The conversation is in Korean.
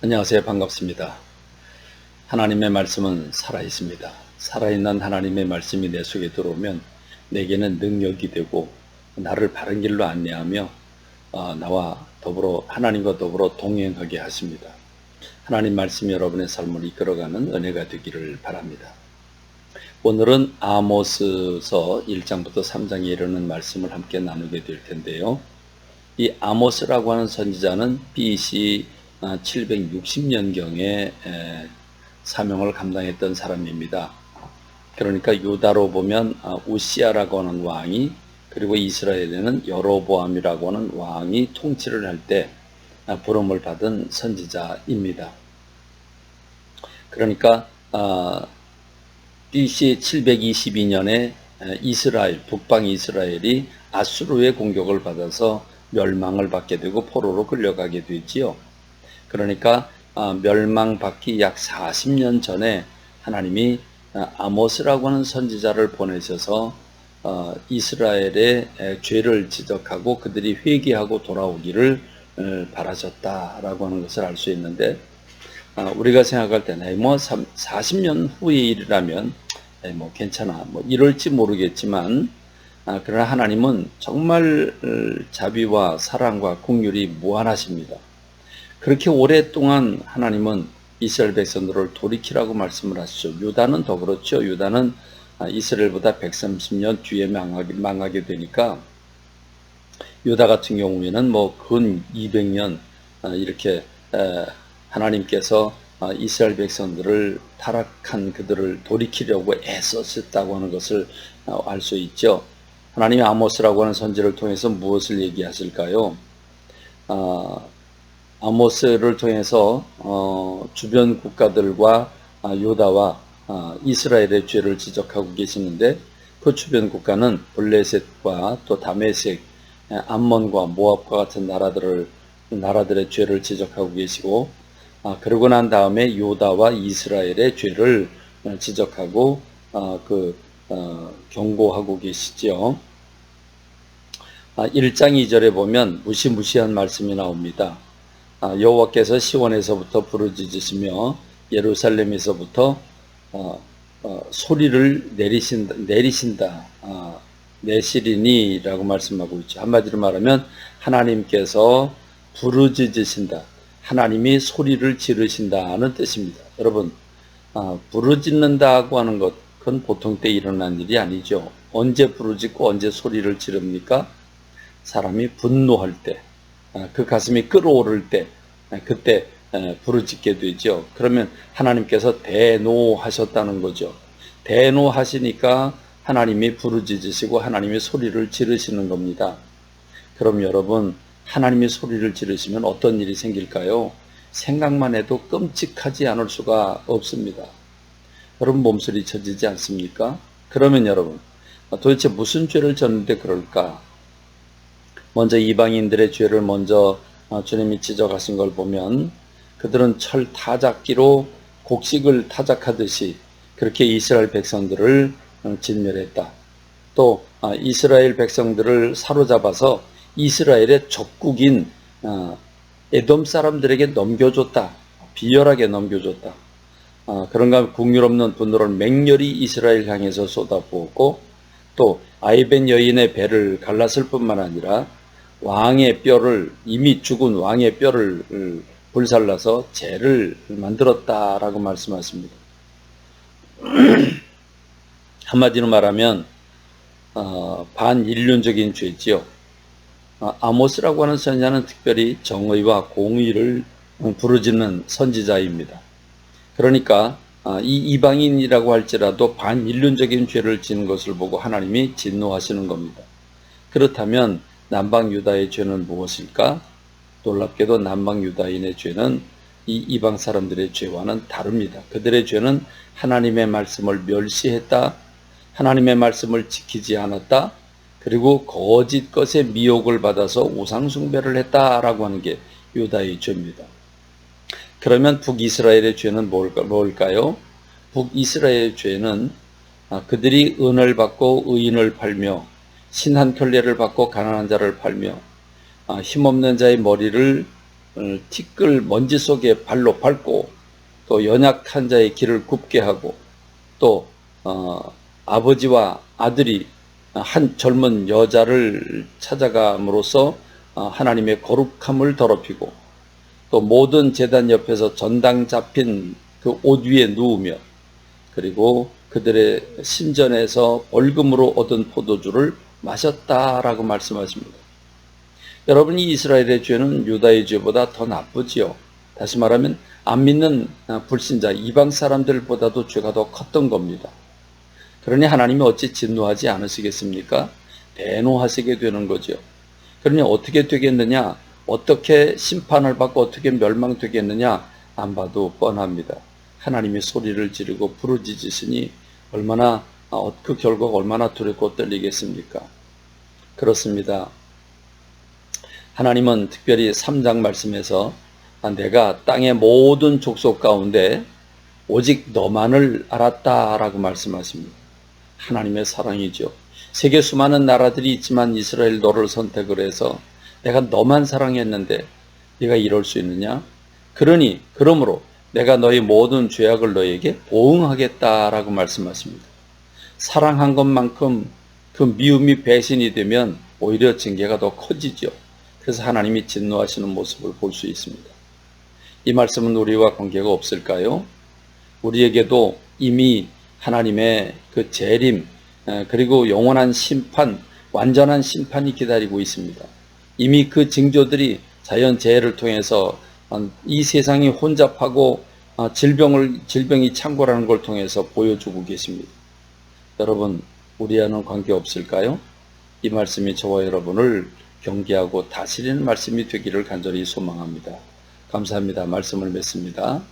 안녕하세요. 반갑습니다. 하나님의 말씀은 살아있습니다. 살아있는 하나님의 말씀이 내 속에 들어오면 내게는 능력이 되고 나를 바른 길로 안내하며 나와 더불어 하나님과 더불어 동행하게 하십니다. 하나님 말씀이 여러분의 삶을 이끌어가는 은혜가 되기를 바랍니다. 오늘은 아모스서 1장부터 3장에 이르는 말씀을 함께 나누게 될 텐데요. 이 아모스라고 하는 선지자는 BC 760년경에 사명을 감당했던 사람입니다. 그러니까 유다로 보면 우시아라고 하는 왕이, 그리고 이스라엘에는 여로보암이라고 하는 왕이 통치를 할 때 부름을 받은 선지자입니다. 그러니까 BC 722년에 북방 이스라엘이 아수르의 공격을 받아서 멸망을 받게 되고 포로로 끌려가게 되지요. 그러니까 멸망받기 약 40년 전에 하나님이 아모스라고 하는 선지자를 보내셔서 이스라엘의 죄를 지적하고 그들이 회개하고 돌아오기를 바라셨다라고 하는 것을 알 수 있는데, 우리가 생각할 때는 40년 후의 일이라면 괜찮아, 이럴지 모르겠지만, 그러나 하나님은 정말 자비와 사랑과 긍휼이 무한하십니다. 그렇게 오랫동안 하나님은 이스라엘 백성들을 돌이키라고 말씀을 하시죠. 유다는 더 그렇죠. 유다는 이스라엘보다 130년 뒤에 망하게 되니까, 유다 같은 경우에는 근 200년 이렇게 하나님께서 이스라엘 백성들을 타락한 그들을 돌이키려고 애썼다고 하는 것을 알 수 있죠. 하나님이 아모스라고 하는 선지를 통해서 무엇을 얘기하실까요? 아모스를 통해서 주변 국가들과 유다와 이스라엘의 죄를 지적하고 계시는데, 그 주변 국가는 블레셋과 또 다메섹, 암몬과 모압과 같은 나라들의 죄를 지적하고 계시고, 그러고 난 다음에 유다와 이스라엘의 죄를 지적하고 경고하고 계시죠. 1장 2절에 보면 무시무시한 말씀이 나옵니다. 여호와께서 시온에서부터 부르짖으시며 예루살렘에서부터 소리를 내리신다. 내시리니라고 말씀하고 있죠. 한마디로 말하면 하나님께서 부르짖으신다. 하나님이 소리를 지르신다는 뜻입니다. 여러분, 부르짖는다고 하는 것은 보통 때 일어난 일이 아니죠. 언제 부르짖고 언제 소리를 지릅니까? 사람이 분노할 때, 그 가슴이 끓어오를 때, 그때 부르짖게 되죠. 그러면 하나님께서 대노하셨다는 거죠. 대노하시니까 하나님이 부르짖으시고 하나님이 소리를 지르시는 겁니다. 그럼 여러분, 하나님이 소리를 지르시면 어떤 일이 생길까요? 생각만 해도 끔찍하지 않을 수가 없습니다. 여러분, 몸소리 쳐지지 않습니까? 그러면 여러분, 도대체 무슨 죄를 졌는데 그럴까? 먼저 이방인들의 죄를 먼저 주님이 지적하신 걸 보면, 그들은 철 타작기로 곡식을 타작하듯이 그렇게 이스라엘 백성들을 진멸했다. 또 이스라엘 백성들을 사로잡아서 이스라엘의 적국인 에돔 사람들에게 넘겨줬다. 비열하게 넘겨줬다. 그런가 긍휼 없는 분노를 맹렬히 이스라엘 향해서 쏟아부었고, 또 아이벤 여인의 배를 갈랐을 뿐만 아니라 왕의 뼈를, 이미 죽은 왕의 뼈를 불살라서 재를 만들었다라고 말씀하십니다. 한마디로 말하면 반인륜적인 죄지요. 아모스라고 하는 선지자는 특별히 정의와 공의를 부르짖는 선지자입니다. 그러니까 이 이방인이라고 할지라도 반인륜적인 죄를 지는 것을 보고 하나님이 진노하시는 겁니다. 그렇다면 남방 유다의 죄는 무엇일까? 놀랍게도 남방 유다인의 죄는 이 이방 사람들의 죄와는 다릅니다. 그들의 죄는 하나님의 말씀을 멸시했다, 하나님의 말씀을 지키지 않았다, 그리고 거짓 것에 미혹을 받아서 우상 숭배를 했다라고 하는 게 유다의 죄입니다. 그러면 북이스라엘의 죄는 뭘까요? 북이스라엘의 죄는 그들이 은을 받고 의인을 팔며 신 한 켤레를 받고 가난한 자를 팔며 힘없는 자의 머리를 티끌 먼지 속에 발로 밟고 또 연약한 자의 길을 굽게 하고 또 아버지와 아들이 한 젊은 여자를 찾아감으로써 하나님의 거룩함을 더럽히고 또 모든 제단 옆에서 전당 잡힌 그 옷 위에 누우며 그리고 그들의 신전에서 벌금으로 얻은 포도주를 마셨다라고 말씀하십니다. 여러분, 이 이스라엘의 죄는 유다의 죄보다 더 나쁘지요. 다시 말하면 안 믿는 불신자 이방 사람들보다도 죄가 더 컸던 겁니다. 그러니 하나님이 어찌 진노하지 않으시겠습니까? 대노하시게 되는 거죠. 그러니 어떻게 되겠느냐? 어떻게 심판을 받고 어떻게 멸망되겠느냐? 안 봐도 뻔합니다. 하나님이 소리를 지르고 부르짖으시니 얼마나 그 결과가 얼마나 두렵고 떨리겠습니까? 그렇습니다. 하나님은 특별히 3장 말씀에서 내가 땅의 모든 족속 가운데 오직 너만을 알았다라고 말씀하십니다. 하나님의 사랑이죠. 세계 수많은 나라들이 있지만 이스라엘 너를 선택을 해서 내가 너만 사랑했는데 네가 이럴 수 있느냐? 그러므로 내가 너의 모든 죄악을 너에게 보응하겠다라고 말씀하십니다. 사랑한 것만큼 그 미움이 배신이 되면 오히려 징계가 더 커지죠. 그래서 하나님이 진노하시는 모습을 볼 수 있습니다. 이 말씀은 우리와 관계가 없을까요? 우리에게도 이미 하나님의 그 재림 그리고 영원한 심판, 완전한 심판이 기다리고 있습니다. 이미 그 징조들이 자연재해를 통해서 이 세상이 혼잡하고 질병이 창궐하는 걸 통해서 보여주고 계십니다. 여러분, 우리와는 관계 없을까요? 이 말씀이 저와 여러분을 경계하고 다스리는 말씀이 되기를 간절히 소망합니다. 감사합니다. 말씀을 맺습니다.